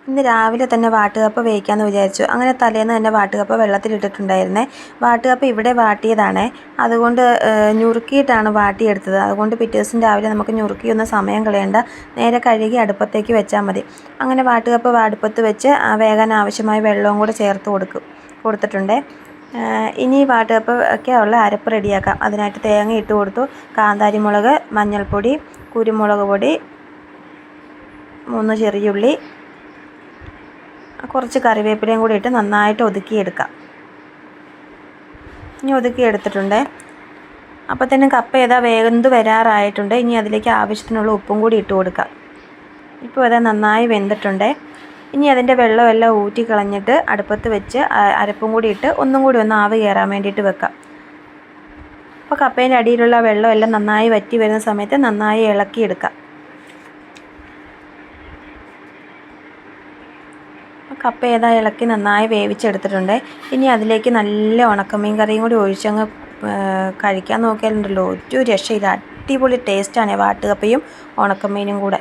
ഇന്ന് രാവിലെ തന്നെ വാട്ടുകപ്പ വേവിക്കാമെന്ന് വിചാരിച്ചു. അങ്ങനെ തലേന്ന് തന്നെ വാട്ടുകപ്പ വെള്ളത്തിലിട്ടിട്ടുണ്ടായിരുന്നേ. വാട്ടുകപ്പ ഇവിടെ വാട്ടിയതാണേ. അതുകൊണ്ട് ഞുറുക്കിയിട്ടാണ് വാട്ടിയെടുത്തത്. അതുകൊണ്ട് പിറ്റേ ദിവസം രാവിലെ നമുക്ക് ഞുറുക്കിയൊന്നും സമയം കളയണ്ട, നേരെ കഴുകി അടുപ്പത്തേക്ക് വെച്ചാൽ മതി. അങ്ങനെ വാട്ടുകപ്പ അടുപ്പത്ത് വെച്ച് വേകാൻ ആവശ്യമായ വെള്ളവും കൂടെ ചേർത്ത് കൊടുത്തിട്ടുണ്ട്. ഇനി വാട്ടുകപ്പയ്ക്ക് ഉള്ള അരപ്പ് റെഡിയാക്കാം. അതിനായിട്ട് തേങ്ങ ഇട്ട് കൊടുത്തു, കാന്താരി മുളക്, മഞ്ഞൾപ്പൊടി, കുരുമുളക് പൊടി, 3 ചെറിയുള്ളി, കുറച്ച് കറിവേപ്പിലയും കൂടി ഇട്ട് നന്നായിട്ട് ഒതുക്കിയെടുക്കാം. ഇനി ഒതുക്കിയെടുത്തിട്ടുണ്ട്. അപ്പോഴത്തേനും കപ്പ വെന്ത് വരാറായിട്ടുണ്ട്. ഇനി അതിലേക്ക് ആവശ്യത്തിനുള്ള ഉപ്പും കൂടി ഇട്ട് കൊടുക്കാം. ഇപ്പോൾ നന്നായി വെന്തിട്ടുണ്ട്. ഇനി അതിൻ്റെ വെള്ളമെല്ലാം ഊറ്റി കളഞ്ഞിട്ട് അടുപ്പത്ത് വെച്ച് അരപ്പും കൂടി ഇട്ട് ഒന്നും കൂടി ഒന്ന് ആവി കയറാൻ വേണ്ടിയിട്ട് വെക്കാം. അപ്പോൾ കപ്പേൻ്റെ അടിയിലുള്ള വെള്ളമെല്ലാം നന്നായി വറ്റി വരുന്ന സമയത്ത് നന്നായി ഇളക്കിയെടുക്കാം. കപ്പ ഇളക്കി നന്നായി വേവിച്ചെടുത്തിട്ടുണ്ട്. ഇനി അതിലേക്ക് നല്ല ഉണക്കമീൻ കറിയും കൂടി ഒഴിച്ചങ്ങ് കഴിക്കാൻ നോക്കിയാലുണ്ടല്ലോ ഒരു രക്ഷയില്ല. അടിപൊളി ടേസ്റ്റാണ് വാട്ടുകപ്പയും ഉണക്കമീനും കൂടെ.